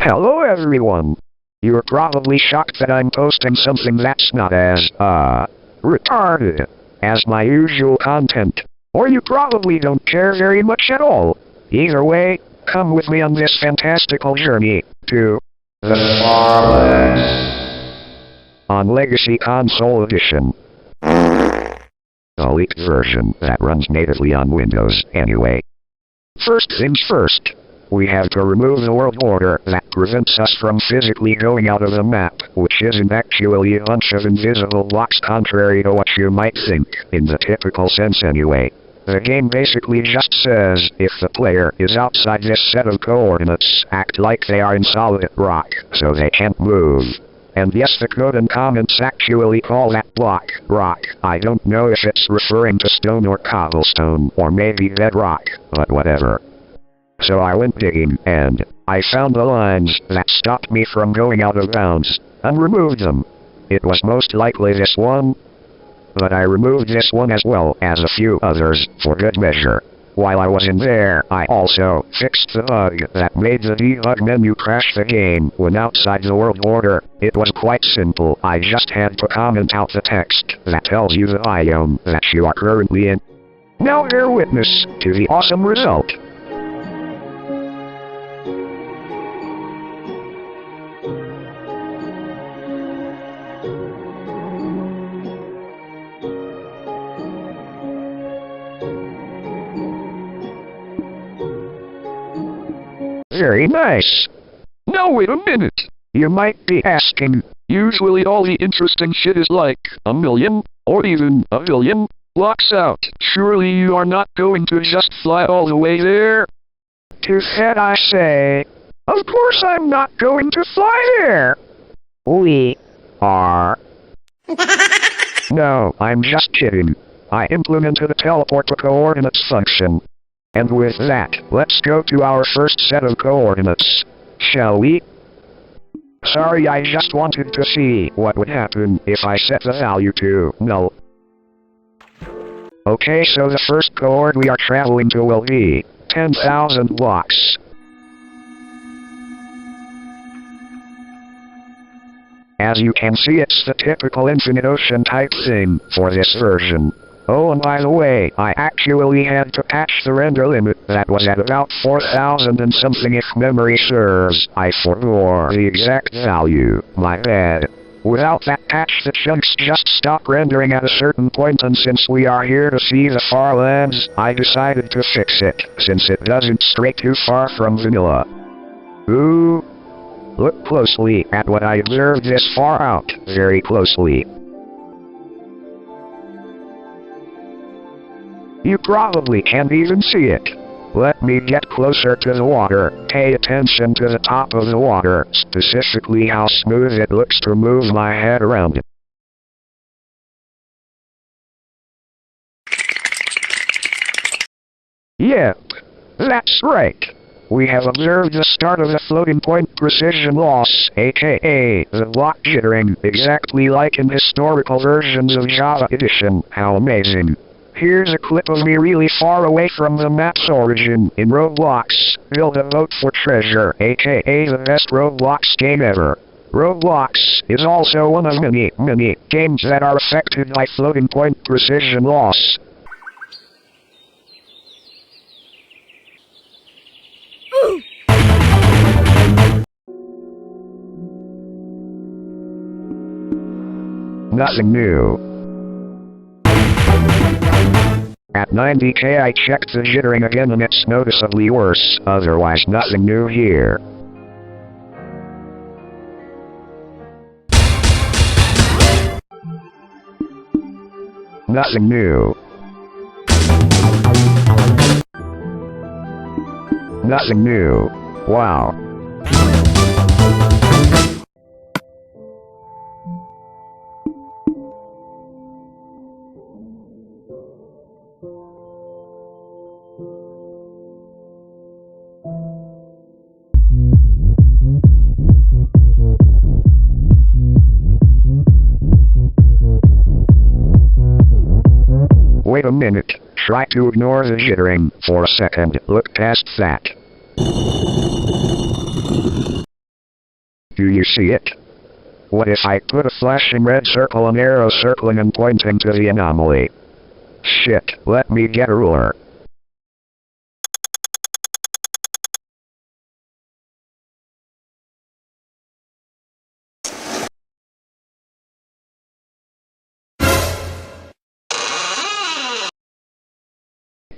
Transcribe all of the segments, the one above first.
Hello everyone! You're probably shocked that I'm posting something that's not as, retarded as my usual content. Or you probably don't care very much at all. Either way, come with me on this fantastical journey to the Farlands on Legacy Console Edition. A leaked version that runs natively on Windows anyway. First things first. We have to remove the world order that prevents us from physically going out of the map, which isn't actually a bunch of invisible blocks contrary to what you might think, in the typical sense anyway. The game basically just says, if the player is outside this set of coordinates, act like they are in solid rock, so they can't move. And yes, the code and comments actually call that block rock. I don't know if it's referring to stone or cobblestone, or maybe bedrock, but whatever. So I went digging, and I found the lines that stopped me from going out of bounds, and removed them. It was most likely this one, but I removed this one as well as a few others, for good measure. While I was in there, I also fixed the bug that made the debug menu crash the game when outside the world order. It was quite simple, I just had to comment out the text that tells you the biome that you are currently in. Now bear witness to the awesome result. Very nice. Now wait a minute. You might be asking, usually all the interesting shit is like a million, or even a billion, blocks out. Surely you are not going to just fly all the way there? To that I say, of course I'm not going to fly there. We are. No, I'm just kidding. I implemented a teleport to coordinates function. And with that, let's go to our first set of coordinates, shall we? Sorry, I just wanted to see what would happen if I set the value to null. Okay, so the first coord we are traveling to will be 10,000 blocks. As you can see, it's the typical infinite ocean type thing for this version. Oh, and by the way, I actually had to patch the render limit that was at about 4,000 and something if memory serves. I forbore the exact value. My bad. Without that patch, the chunks just stop rendering at a certain point, and since we are here to see the Farlands, I decided to fix it, since it doesn't stray too far from vanilla. Ooh. Look closely at what I observed this far out. Very closely. You probably can't even see it. Let me get closer to the water. Pay attention to the top of the water, specifically how smooth it looks to move my head around it. Yep, that's right. We have observed the start of the floating point precision loss, aka the block jittering, exactly like in historical versions of Java Edition. How amazing. Here's a clip of me really far away from the map's origin in Roblox. Build a boat for treasure, aka the best Roblox game ever. Roblox is also one of many games that are affected by floating point precision loss. Nothing new. At 90k I checked the jittering again and it's noticeably worse, otherwise nothing new here. Nothing new. Nothing new. Wow. Wait a minute. Try to ignore the jittering for a second. Look past that. Do you see it? What if I put a flashing red circle and arrow circling and pointing to the anomaly? Shit, let me get a ruler.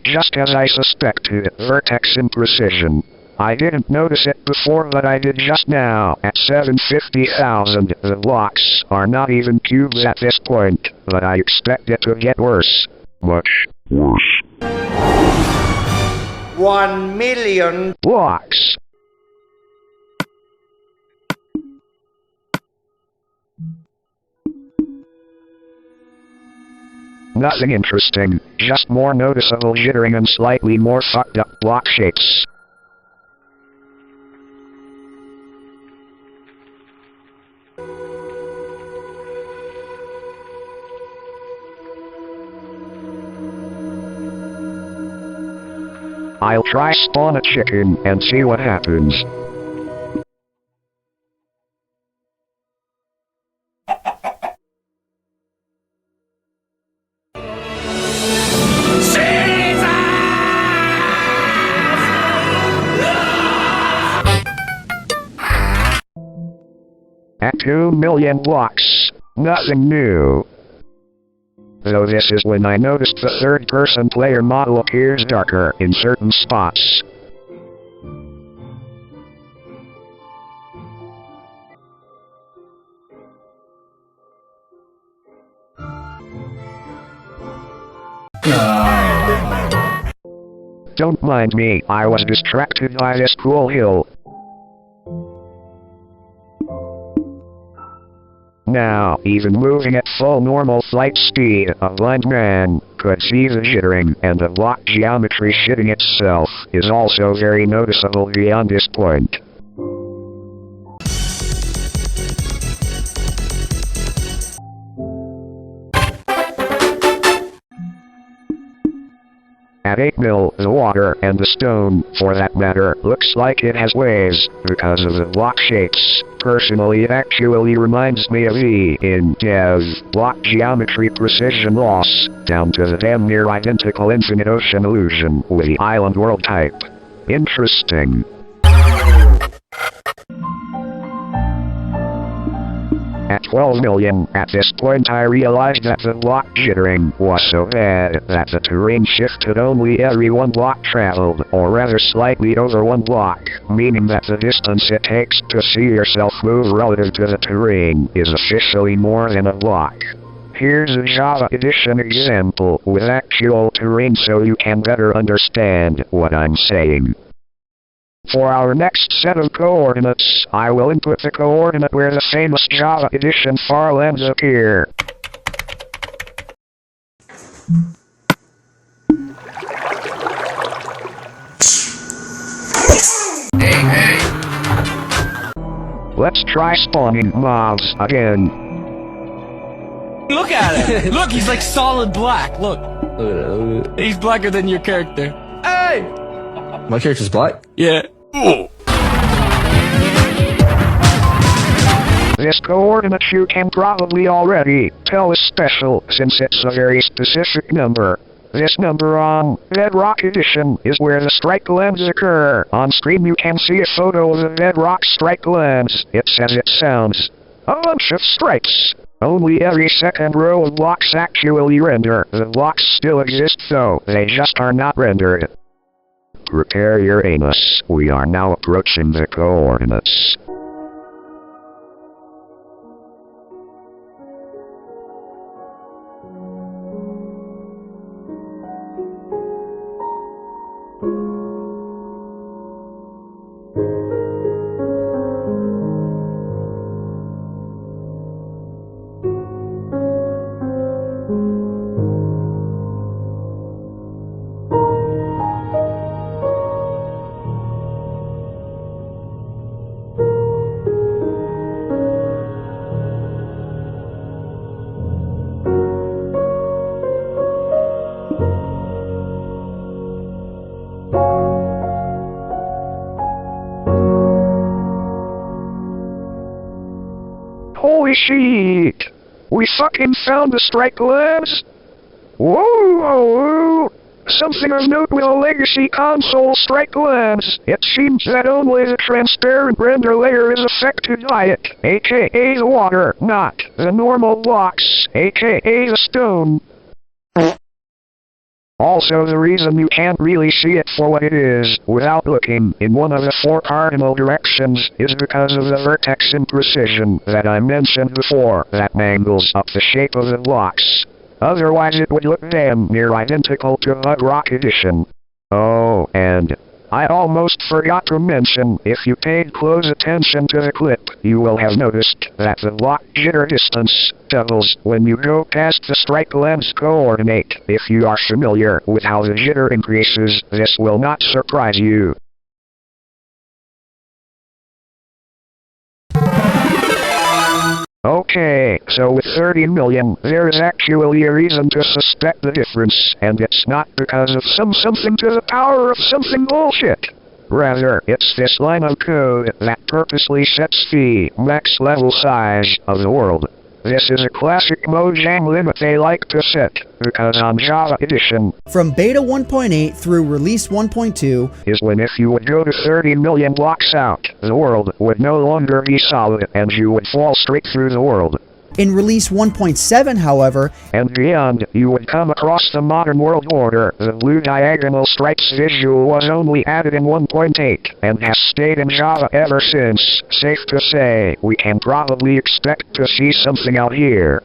Just as I suspected, vertex imprecision. I didn't notice it before, but I did just now. At 750,000, the blocks are not even cubes at this point, but I expect it to get worse. Much worse. 1 million blocks. Nothing interesting, just more noticeable jittering and slightly more fucked up block shapes. I'll try spawn a chicken and see what happens. At 2 million blocks, nothing new. Though this is when I noticed the third-person player model appears darker in certain spots. Don't mind me, I was distracted by this cool hill. Now, even moving at full normal flight speed, a blind man could see the jittering, and the block geometry shitting itself is also very noticeable beyond this point. At 8 mil, the water, and the stone, for that matter, looks like it has waves, because of the block shapes. Personally, it actually reminds me of E in Dev, block geometry precision loss, down to the damn near identical infinite ocean illusion with the island world type. Interesting. At 12 million, at this point I realized that the block jittering was so bad that the terrain shifted only every 1 block traveled, or rather slightly over 1 block, meaning that the distance it takes to see yourself move relative to the terrain is officially more than a block. Here's a Java Edition example with actual terrain so you can better understand what I'm saying. For our next set of coordinates, I will input the coordinate where the famous Java Edition Farlands appear. Hey! Let's try spawning mobs again. Look at him! Look, he's like solid black, look. He's blacker than your character. Hey! My character's black? Yeah. Ooh. This coordinate you can probably already tell is special, since it's a very specific number. This number on Bedrock Edition is where the strike lens occur. On screen you can see a photo of the Bedrock strike lens. It's as it sounds. A bunch of strikes. Only every second row of blocks actually render. The blocks still exist though, they just are not rendered. Prepare your anus. We are now approaching the coordinates. Holy shit! We fucking found the strike labs? Whoa! Something of note with a Legacy Console strike labs. It seems that only the transparent render layer is affected by it, aka the water, not the normal blocks, aka the stone. Also, the reason you can't really see it for what it is, without looking in one of the 4 cardinal directions, is because of the vertex imprecision that I mentioned before, that mangles up the shape of the blocks. Otherwise it would look damn near identical to Bedrock Edition. Oh, and I almost forgot to mention, if you paid close attention to the clip, you will have noticed that the block jitter distance doubles when you go past the strike lens coordinate. If you are familiar with how the jitter increases, this will not surprise you. Okay, so with 30 million, there is actually a reason to suspect the difference, and it's not because of something to the power of something bullshit. Rather, it's this line of code that purposely sets the max level size of the world. This is a classic Mojang limit they like to set, because on Java Edition, from Beta 1.8 through Release 1.2, is when if you would go to 30 million blocks out, the world would no longer be solid and you would fall straight through the world. In Release 1.7, however, and beyond, you would come across the modern world order. The blue diagonal stripes visual was only added in 1.8, and has stayed in Java ever since. Safe to say, we can probably expect to see something out here.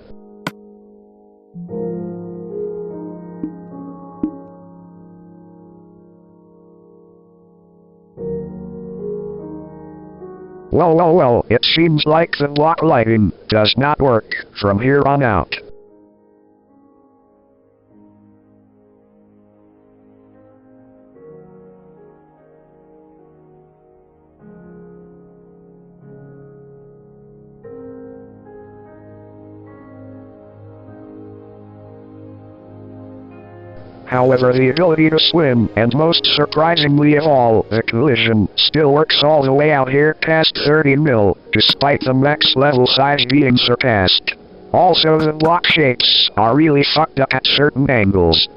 Well, it seems like the block lighting does not work from here on out. However, the ability to swim, and most surprisingly of all, the collision, still works all the way out here past 30 mil, despite the max level size being surpassed. Also, the block shapes are really fucked up at certain angles.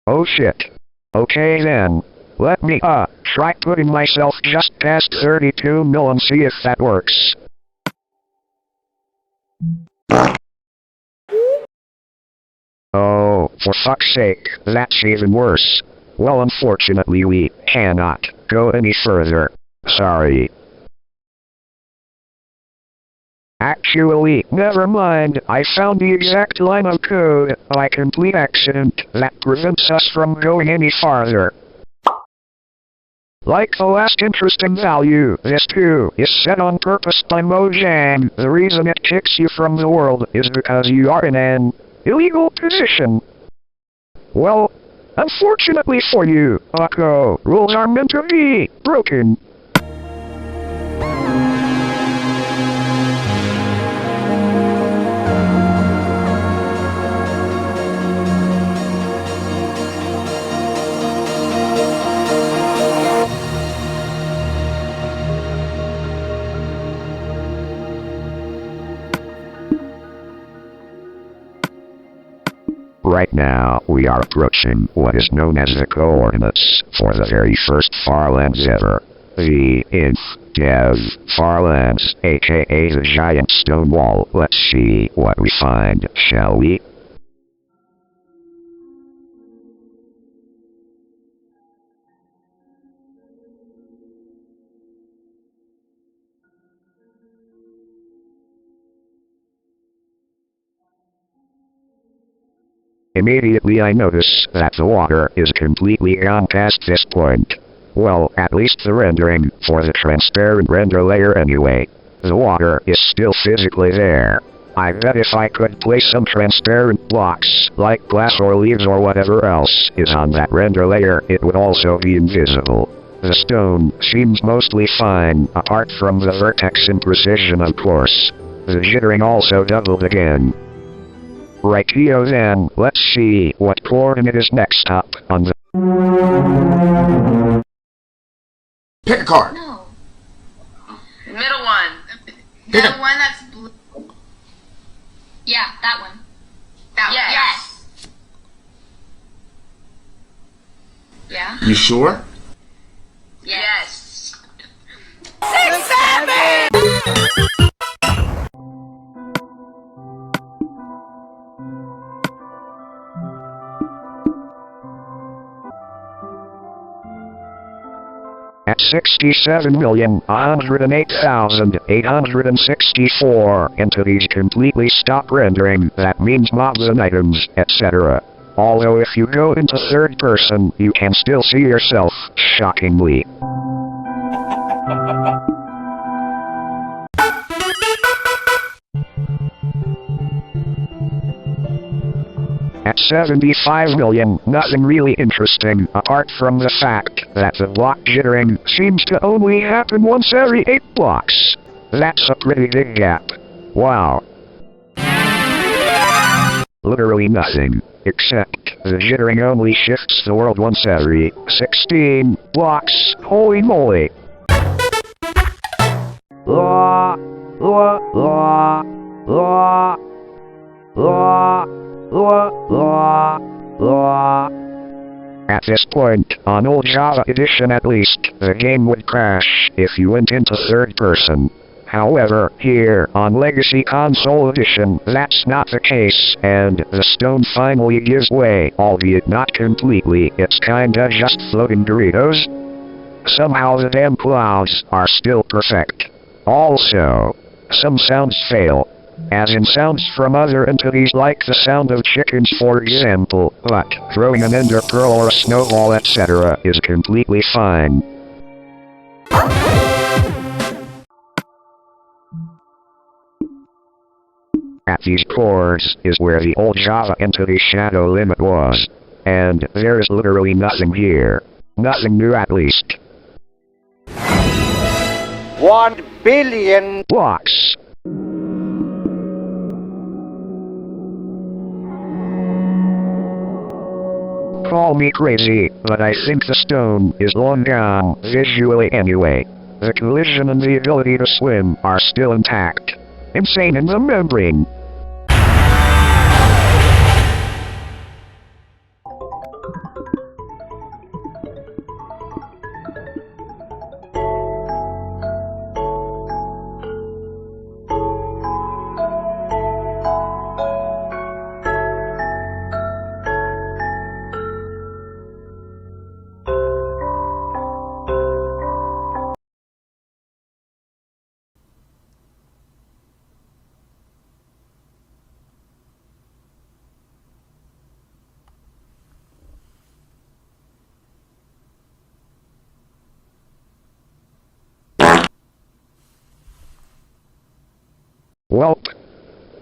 Oh shit. Okay then. Let me, try putting myself just past 32 mil and see if that works. Oh, for fuck's sake, that's even worse. Well, unfortunately we cannot go any further. Sorry. Actually, never mind, I found the exact line of code, by complete accident, that prevents us from going any farther. Like the last interesting value, this too is set on purpose by Mojang. The reason it kicks you from the world is because you are in an illegal position. Well, unfortunately for you, Bucko, rules are meant to be broken. Right now, we are approaching what is known as the coordinates for the very first Farlands ever. The Dev Farlands, aka the giant stone wall. Let's see what we find, shall we? Immediately I notice that the water is completely gone past this point. Well, at least the rendering, for the transparent render layer anyway. The water is still physically there. I bet if I could place some transparent blocks, like glass or leaves or whatever else is on that render layer, it would also be invisible. The stone seems mostly fine, apart from the vertex imprecision of course. The jittering also doubled again. Rightio then, let's see what coordinate is next up on the... Pick a card. No. Middle one. Pick The a- one that's blue. Yeah, that one. That one. Yes. Yeah? You sure? Yes. At 67,108,864 entities completely stop rendering, that means mobs and items, etc. Although if you go into third person, you can still see yourself, shockingly. At 75 million, nothing really interesting, apart from the fact that the block jittering seems to only happen once every 8 blocks. That's a pretty big gap. Wow. Literally nothing, except the jittering only shifts the world once every 16 blocks. Holy moly. La, la, la, la, la. La, la, la. At this point, on old Java Edition at least, the game would crash if you went into third person. However, here, on Legacy Console Edition, that's not the case, and the stone finally gives way, albeit not completely. It's kinda just floating Doritos. Somehow the damn clouds are still perfect. Also, some sounds fail. As in sounds from other entities like the sound of chickens for example, but throwing an ender pearl or a snowball etc. is completely fine. At these cores is where the old Java entity shadow limit was, and there is literally nothing here. Nothing new at least. 1 billion Blocks. Call me crazy, but I think the stone is long gone, visually anyway. The collision and the ability to swim are still intact. Insane in the membrane. Welp.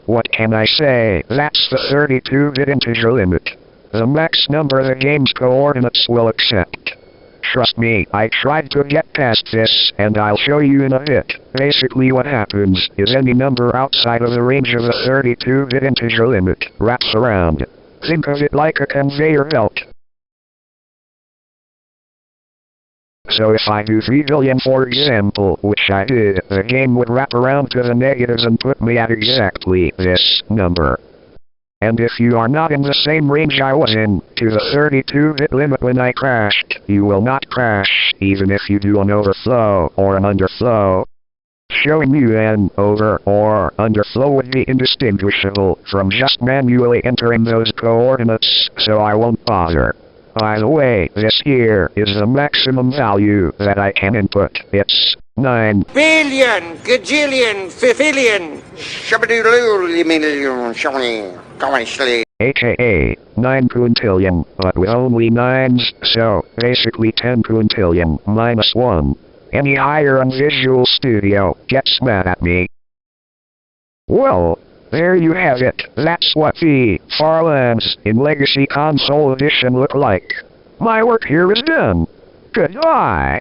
What can I say? That's the 32-bit integer limit. The max number the game's coordinates will accept. Trust me, I tried to get past this, and I'll show you in a bit. Basically what happens is any number outside of the range of the 32-bit integer limit wraps around. Think of it like a conveyor belt. So if I do 3 billion for example, which I did, the game would wrap around to the negatives and put me at exactly this number. And if you are not in the same range I was in, to the 32-bit limit when I crashed, you will not crash, even if you do an overflow or an underflow. Showing you an over or underflow would be indistinguishable from just manually entering those coordinates, so I won't bother. By the way, this here is the maximum value that I can input. It's 9 billion gajillion fifillion shabadoo aka 9 quintillion, but with only 9s, so basically 10 quintillion minus 1. Any higher on Visual Studio gets mad at me. Well, there you have it. That's what the Farlands in Legacy Console Edition look like. My work here is done. Goodbye.